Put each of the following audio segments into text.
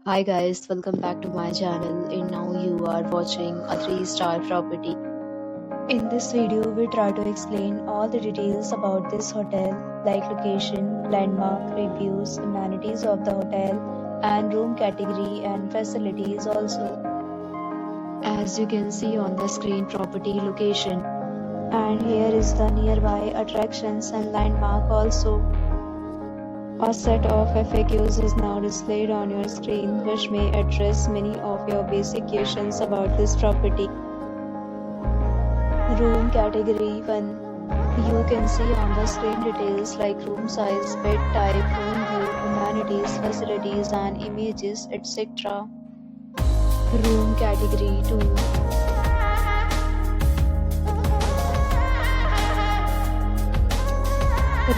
Hi guys, welcome back to my channel and now you are watching a 3-star property. In this video, we try to explain all the details about this hotel like location, landmark, reviews, amenities of the hotel and room category and facilities also. As you can see on the screen, property location. And here is the nearby attractions and landmark also. A set of FAQs is now displayed on your screen which may address many of your basic questions about this property. Room category 1. You can see on the screen details like room size, bed type, room view, amenities, facilities and images, etc. Room category 2.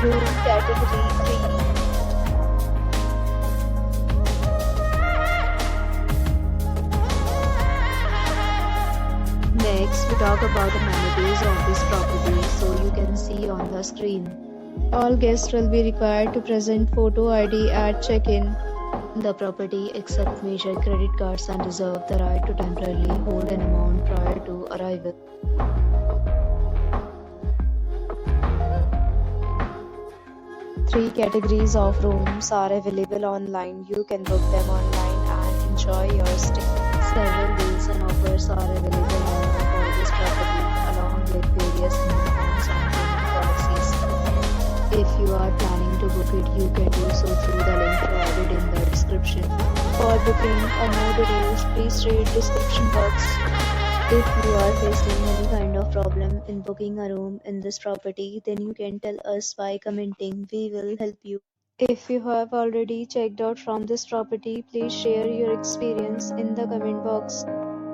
Room category 3. Next, we talk about amenities of this property, so you can see on the screen. All guests will be required to present photo ID at check-in. The property accepts major credit cards and reserves the right to temporarily hold an amount prior to arrival. Three categories of rooms are available online. You can book them online and enjoy your stay. Several deals and offers are available online for this property, along with various minimums and payment policies. If you are planning to book it, you can do so through the link provided in the description. For booking or more details, please read description box. If you are facing any kind of problem in booking a room in this property, then you can tell us by commenting. We will help you. If you have already checked out from this property, please share your experience in the comment box.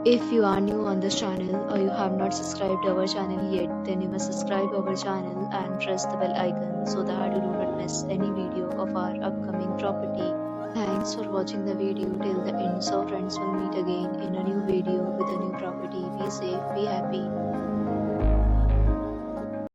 If you are new on this channel or you have not subscribed our channel yet, then you must subscribe our channel and press the bell icon so that you do not miss any video of our upcoming property. Thanks for watching the video till the end. So friends, will meet again in a new video with a new property. Be safe, be happy.